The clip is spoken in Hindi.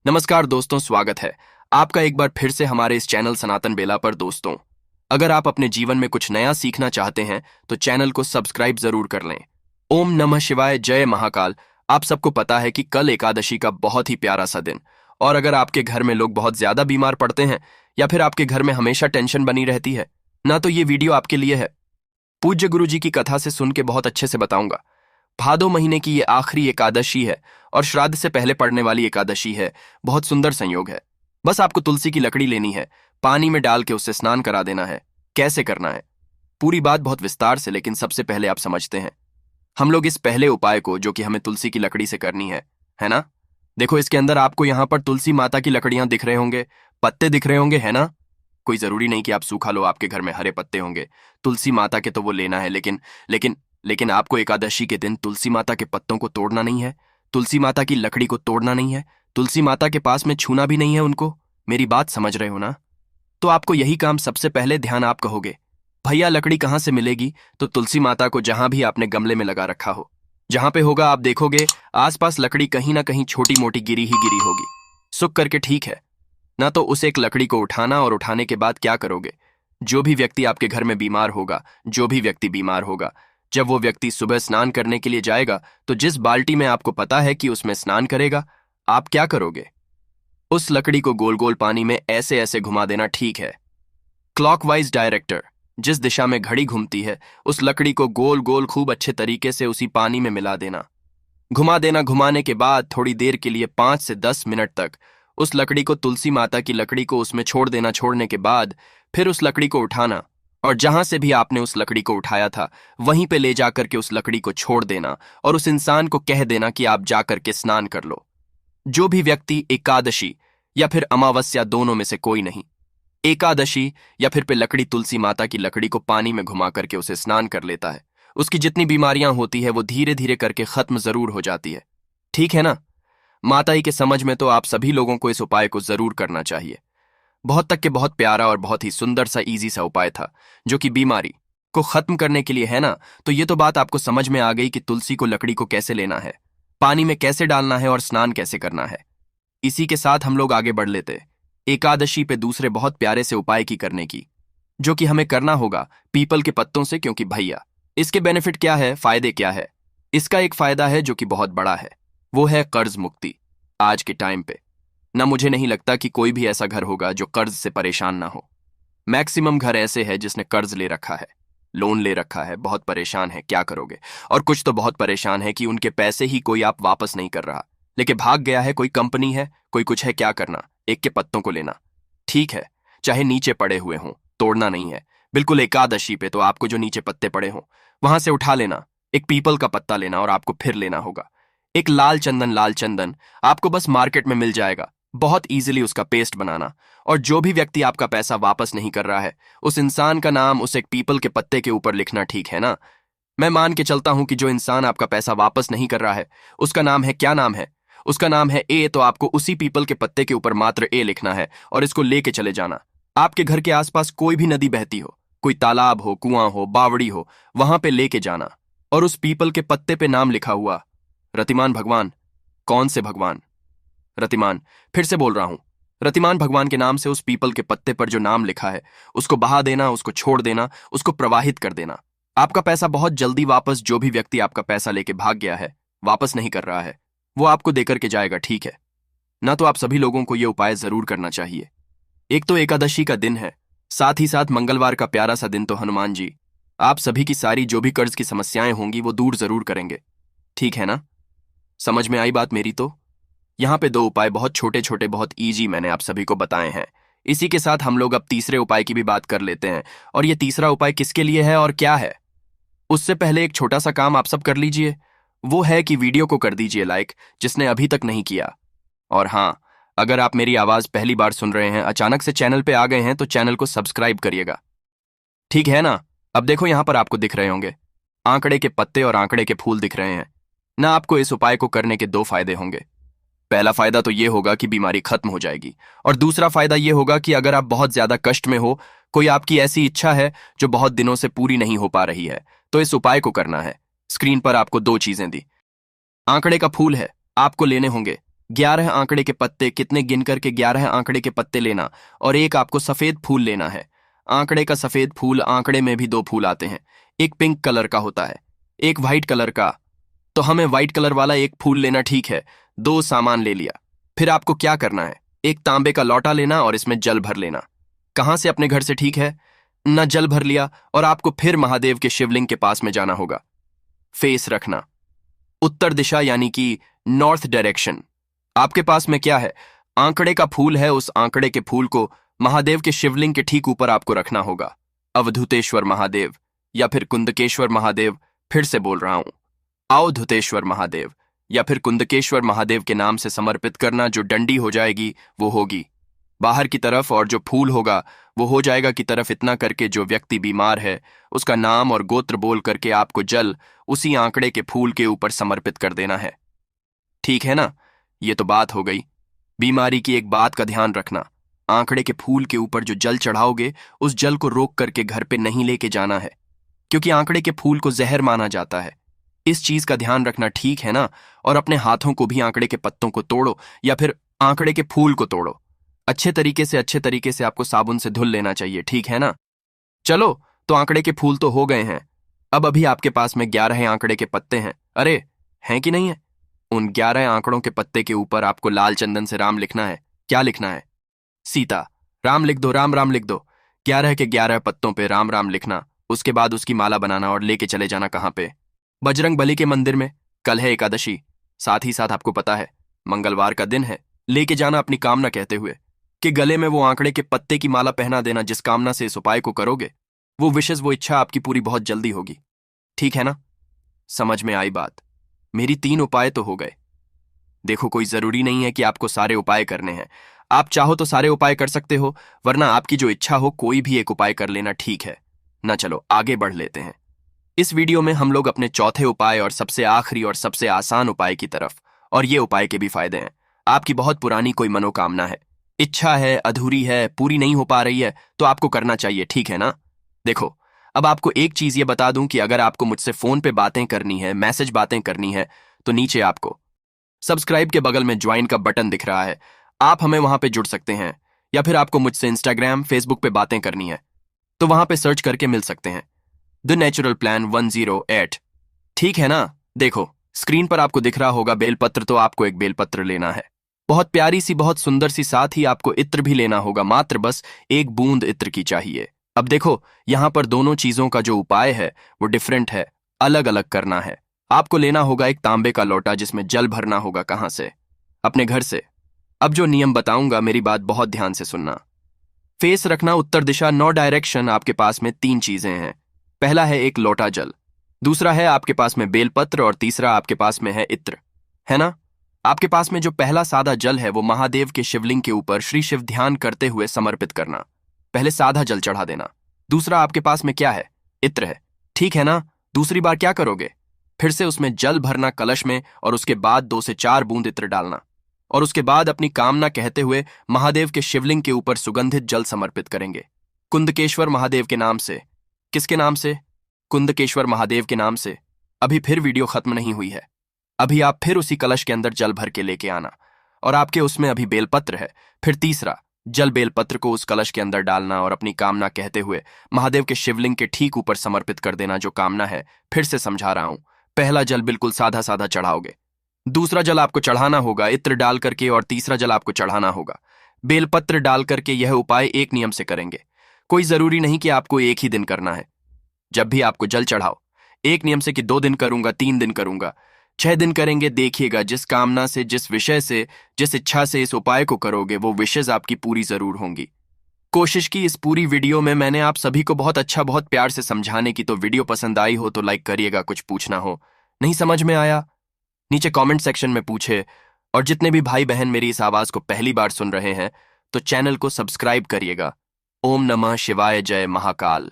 नमस्कार दोस्तों, स्वागत है आपका एक बार फिर से हमारे इस चैनल सनातन बेला पर। दोस्तों, अगर आप अपने जीवन में कुछ नया सीखना चाहते हैं तो चैनल को सब्सक्राइब जरूर कर लें। ओम नमः शिवाय, जय महाकाल। आप सबको पता है कि कल एकादशी का बहुत ही प्यारा सा दिन, और अगर आपके घर में लोग बहुत ज्यादा बीमार पड़ते हैं या फिर आपके घर में हमेशा टेंशन बनी रहती है ना, तो ये वीडियो आपके लिए है। पूज्य गुरु जी की कथा से सुन के बहुत अच्छे से बताऊंगा। भादो महीने की ये आखिरी एकादशी है और श्राद्ध से पहले पड़ने वाली एकादशी है। बहुत सुंदर संयोग है। बस आपको तुलसी की लकड़ी लेनी है, पानी में डाल के उससे स्नान करा देना है। कैसे करना है पूरी बात बहुत विस्तार से, लेकिन सबसे पहले आप समझते हैं हम लोग इस पहले उपाय को, जो कि हमें तुलसी की लकड़ी से करनी है ना। देखो, इसके अंदर आपको यहाँ पर तुलसी माता की लकड़ियां दिख रहे होंगे, पत्ते दिख रहे होंगे, है ना। कोई जरूरी नहीं कि आप सूखा लो, आपके घर में हरे पत्ते होंगे तुलसी माता के, तो वो लेना है। लेकिन आपको एकादशी के दिन तुलसी माता के पत्तों को तोड़ना नहीं है, तुलसी माता की लकड़ी को तोड़ना नहीं है, तुलसी माता के पास में छूना भी नहीं है उनको। मेरी बात समझ रहे हो ना। तो आपको यही काम सबसे पहले ध्यान आप कहोगे, भैया लकड़ी कहाँ से मिलेगी? तो तुलसी माता को जहां भी आपने गमले में लगा रखा हो, जहां पे होगा आप देखोगे आसपास लकड़ी कहीं ना कहीं छोटी मोटी गिरी ही गिरी होगी, सुख करके, ठीक है ना। तो उस एक लकड़ी को उठाना, और उठाने के बाद क्या करोगे? जो भी व्यक्ति आपके घर में बीमार होगा, जो भी व्यक्ति बीमार होगा, जब वो व्यक्ति सुबह स्नान करने के लिए जाएगा, तो जिस बाल्टी में आपको पता है कि उसमें स्नान करेगा, आप क्या करोगे? उस लकड़ी को गोल गोल पानी में ऐसे ऐसे घुमा देना, ठीक है। क्लॉकवाइज डायरेक्टर, जिस दिशा में घड़ी घूमती है, उस लकड़ी को गोल गोल खूब अच्छे तरीके से उसी पानी में मिला देना, घुमा देना। घुमाने के बाद थोड़ी देर के लिए 5 से 10 मिनट तक उस लकड़ी को, तुलसी माता की लकड़ी को उसमें छोड़ देना। छोड़ने के बाद फिर उस लकड़ी को उठाना, और जहां से भी आपने उस लकड़ी को उठाया था वहीं पे ले जाकर के उस लकड़ी को छोड़ देना, और उस इंसान को कह देना कि आप जाकर के स्नान कर लो। जो भी व्यक्ति एकादशी या फिर अमावस्या, दोनों में से कोई नहीं, एकादशी या फिर पे लकड़ी, तुलसी माता की लकड़ी को पानी में घुमा करके उसे स्नान कर लेता है, उसकी जितनी बीमारियां होती है वो धीरे धीरे करके खत्म जरूर हो जाती है, ठीक है ना। माता ही के समझ में तो आप सभी लोगों को इस उपाय को जरूर करना चाहिए। बहुत तक के बहुत प्यारा और बहुत ही सुंदर सा इजी सा उपाय था, जो कि बीमारी को खत्म करने के लिए है ना। तो ये तो बात आपको समझ में आ गई कि तुलसी को, लकड़ी को कैसे लेना है, पानी में कैसे डालना है और स्नान कैसे करना है। इसी के साथ हम लोग आगे बढ़ लेते एकादशी पे दूसरे बहुत प्यारे से उपाय की करने की, जो कि हमें करना होगा पीपल के पत्तों से। क्योंकि भैया, इसके बेनिफिट क्या है, फायदे क्या है? इसका एक फायदा है जो कि बहुत बड़ा है, वो है कर्ज मुक्ति। आज के टाइम पे ना, मुझे नहीं लगता कि कोई भी ऐसा घर होगा जो कर्ज से परेशान ना हो। मैक्सिमम घर ऐसे है जिसने कर्ज ले रखा है, लोन ले रखा है, बहुत परेशान है, क्या करोगे। और कुछ तो बहुत परेशान है कि उनके पैसे ही कोई आप वापस नहीं कर रहा, लेके भाग गया है, कोई कंपनी है, कोई कुछ है, क्या करना? एक के पत्तों को लेना, ठीक है, चाहे नीचे पड़े हुए हों, तोड़ना नहीं है। बिल्कुल एकादशी पे तो आपको जो नीचे पत्ते पड़े हों वहां से उठा लेना, एक पीपल का पत्ता लेना, और आपको फिर लेना होगा एक लाल चंदन आपको बस मार्केट में मिल जाएगा, बहुत इजीली उसका पेस्ट बनाना। और जो भी व्यक्ति आपका पैसा वापस नहीं कर रहा है, उस इंसान का नाम उस एक पीपल के पत्ते के ऊपर लिखना, ठीक है ना। मैं मान के चलता हूं कि जो इंसान आपका पैसा वापस नहीं कर रहा है, उसका नाम है, क्या नाम है? उसका नाम है ए। तो आपको उसी पीपल के पत्ते के ऊपर मात्र ए लिखना है, और इसको लेके चले जाना। आपके घर के आसपास कोई भी नदी बहती हो, कोई तालाब हो, कुआं हो, बावड़ी हो, वहां पे लेके जाना, और उस पीपल के पत्ते पे नाम लिखा हुआ, रतिमान भगवान। कौन से भगवान? रतिमान। फिर से बोल रहा हूं, रतिमान भगवान के नाम से उस पीपल के पत्ते पर जो नाम लिखा है उसको बहा देना, उसको छोड़ देना, उसको प्रवाहित कर देना। आपका पैसा बहुत जल्दी वापस, जो भी व्यक्ति आपका पैसा लेके भाग गया है, वापस नहीं कर रहा है, वो आपको देकर के जाएगा, ठीक है ना। तो आप सभी लोगों को यह उपाय जरूर करना चाहिए। एक तो एकादशी का दिन है, साथ ही साथ मंगलवार का प्यारा सा दिन, तो हनुमान जी आप सभी की सारी जो भी कर्ज की समस्याएं होंगी वो दूर जरूर करेंगे, ठीक है ना। समझ में आई बात मेरी? तो यहाँ पे 2 उपाय बहुत छोटे छोटे, बहुत इजी मैंने आप सभी को बताए हैं। इसी के साथ हम लोग अब तीसरे उपाय की भी बात कर लेते हैं। और ये तीसरा उपाय किसके लिए है और क्या है, उससे पहले एक छोटा सा काम आप सब कर लीजिए, वो है कि वीडियो को कर दीजिए लाइक, जिसने अभी तक नहीं किया। और हाँ, अगर आप मेरी आवाज पहली बार सुन रहे हैं, अचानक से चैनल पे आ गए हैं, तो चैनल को सब्सक्राइब करिएगा, ठीक है ना। अब देखो, यहां पर आपको दिख रहे होंगे आंकड़े के पत्ते और आंकड़े के फूल दिख रहे हैं ना। आपको इस उपाय को करने के 2 फायदे होंगे। पहला फायदा तो ये होगा कि बीमारी खत्म हो जाएगी, और दूसरा फायदा ये होगा कि अगर आप बहुत ज्यादा कष्ट में हो, कोई आपकी ऐसी इच्छा है जो बहुत दिनों से पूरी नहीं हो पा रही है, तो इस उपाय को करना है। स्क्रीन पर आपको 2 चीजें दी, आंकड़े का फूल है, आपको लेने होंगे 11 आंकड़े के पत्ते कितने गिन करके 11 आंकड़े के पत्ते लेना और एक आपको सफेद फूल लेना है। आंकड़े का सफेद फूल, आंकड़े में भी दो फूल आते हैं, एक पिंक कलर का होता है, एक व्हाइट कलर का। तो हमें व्हाइट कलर वाला एक फूल लेना, ठीक है। दो सामान ले लिया। फिर आपको क्या करना है, एक तांबे का लौटा लेना और इसमें जल भर लेना। कहां से? अपने घर से, ठीक है ना। जल भर लिया और आपको फिर महादेव के शिवलिंग के पास में जाना होगा। फेस रखना उत्तर दिशा, यानी कि नॉर्थ डायरेक्शन। आपके पास में क्या है? आंकड़े का फूल है। उस आंकड़े के फूल को महादेव के शिवलिंग के ठीक ऊपर आपको रखना होगा। अवधूतेश्वर महादेव या फिर कुंदकेश्वर महादेव, फिर से बोल रहा हूं, अवधूतेश्वर महादेव या फिर कुंदकेश्वर महादेव के नाम से समर्पित करना। जो डंडी हो जाएगी वो होगी बाहर की तरफ और जो फूल होगा वो हो जाएगा की तरफ। इतना करके जो व्यक्ति बीमार है उसका नाम और गोत्र बोल करके आपको जल उसी आंकड़े के फूल के ऊपर समर्पित कर देना है, ठीक है ना। ये तो बात हो गई बीमारी की। एक बात का ध्यान रखना, आंकड़े के फूल के ऊपर जो जल चढ़ाओगे उस जल को रोक करके घर पे नहीं लेके जाना है, क्योंकि आंकड़े के फूल को जहर माना जाता है। इस चीज का ध्यान रखना, ठीक है ना। और अपने हाथों को भी आंकड़े के पत्तों को तोड़ो या फिर आंकड़े के फूल को तोड़ो। अच्छे तरीके से आपको साबुन से धुल लेना चाहिए, ठीक है ना। चलो, तो आंकड़े के फूल तो हो गए हैं। अब अभी आपके पास में 11 आंकड़े के पत्ते हैं। अरे, हैं कि नहीं है? उन 11 आंकड़ों के पत्ते के ऊपर आपको लाल चंदन से राम लिखना है। क्या लिखना है? सीता। राम लिख दो, राम राम लिख दो। 11 के 11 पत्तों पे राम राम लिखना। उसके बाद उसकी माला बनाना और लेके चले जाना कहाँ पे? बजरंग बली के मंदिर में। कल है एकादशी, साथ ही साथ आपको पता है मंगलवार का दिन है। लेके जाना अपनी कामना कहते हुए कि गले में वो आंकड़े के पत्ते की माला पहना देना। जिस कामना से इस उपाय को करोगे वो विशेष, वो इच्छा आपकी पूरी बहुत जल्दी होगी, ठीक है ना। समझ में आई बात? मेरी 3 उपाय तो हो गए। देखो, कोई जरूरी नहीं है कि आपको सारे उपाय करने हैं। आप चाहो तो सारे उपाय कर सकते हो, वरना आपकी जो इच्छा हो कोई भी एक उपाय कर लेना, ठीक है ना। चलो आगे बढ़ लेते हैं। इस वीडियो में हम लोग अपने चौथे उपाय और सबसे आखिरी और सबसे आसान उपाय की तरफ। और ये उपाय के भी फायदे हैं। आपकी बहुत पुरानी कोई मनोकामना है, इच्छा है, अधूरी है, पूरी नहीं हो पा रही है, तो आपको करना चाहिए, ठीक है ना। देखो, अब आपको एक चीज ये बता दूं कि अगर आपको मुझसे फोन पे बातें करनी है, मैसेज बातें करनी है, तो नीचे आपको सब्सक्राइब के बगल में ज्वाइन का बटन दिख रहा है। आप हमें वहां पे जुड़ सकते हैं। या फिर आपको मुझसे इंस्टाग्राम, फेसबुक पे बातें करनी है तो वहां पे सर्च करके मिल सकते हैं, द नेचुरल प्लान 108, ठीक है ना। देखो, स्क्रीन पर आपको दिख रहा होगा बेलपत्र, तो आपको एक बेलपत्र लेना है। बहुत प्यारी सी, बहुत सुंदर सी। साथ ही आपको इत्र भी लेना होगा, मात्र बस 1 बूंद इत्र की चाहिए। अब देखो, यहां पर दोनों चीजों का जो उपाय है वो डिफरेंट है, अलग अलग करना है। आपको लेना होगा एक तांबे का लोटा जिसमें जल भरना होगा। कहां से? अपने घर से। अब जो नियम बताऊंगा मेरी बात बहुत ध्यान से सुनना। फेस रखना उत्तर दिशा, 9 डायरेक्शन। आपके पास में 3 चीजें हैं। पहला है एक लोटा जल, दूसरा है आपके पास में बेलपत्र और तीसरा आपके पास में है इत्र, है ना। आपके पास में जो पहला सादा जल है वो महादेव के शिवलिंग के ऊपर श्री शिव ध्यान करते हुए समर्पित करना। पहले सादा जल चढ़ा देना। दूसरा आपके पास में क्या है? इत्र है, ठीक है ना। दूसरी बार क्या करोगे? फिर से उसमें जल भरना कलश में और उसके बाद 2 से 4 बूंद इत्र डालना और उसके बाद अपनी कामना कहते हुए महादेव के शिवलिंग के ऊपर सुगंधित जल समर्पित करेंगे, कुंदकेश्वर महादेव के नाम से। किसके नाम से? कुंदकेश्वर महादेव के नाम से। अभी फिर वीडियो खत्म नहीं हुई है। अभी आप फिर उसी कलश के अंदर जल भर के लेके आना और आपके उसमें अभी बेलपत्र है। फिर तीसरा जल बेलपत्र को उस कलश के अंदर डालना और अपनी कामना कहते हुए महादेव के शिवलिंग के ठीक ऊपर समर्पित कर देना। जो कामना है, फिर से समझा रहा हूं। पहला जल बिल्कुल साधा साधा चढ़ाओगे, दूसरा जल आपको चढ़ाना होगा इत्र डाल करके और तीसरा जल आपको चढ़ाना होगा बेलपत्र डाल करके। यह उपाय एक नियम से करेंगे। कोई जरूरी नहीं कि आपको एक ही दिन करना है। जब भी आपको जल चढ़ाओ, एक नियम से कि 2 दिन करूंगा, 3 दिन करूंगा, 6 दिन करेंगे। देखिएगा, जिस कामना से, जिस विषय से, जिस इच्छा से इस उपाय को करोगे वो विशेष आपकी पूरी जरूर होंगी। कोशिश की इस पूरी वीडियो में मैंने आप सभी को बहुत अच्छा, बहुत प्यार से समझाने की। तो वीडियो पसंद आई हो तो लाइक करिएगा। कुछ पूछना हो, नहीं समझ में आया, नीचे कमेंट सेक्शन में पूछे। और जितने भी भाई बहन मेरी इस आवाज को पहली बार सुन रहे हैं तो चैनल को सब्सक्राइब करिएगा। ओम नमः शिवाय, जय महाकाल।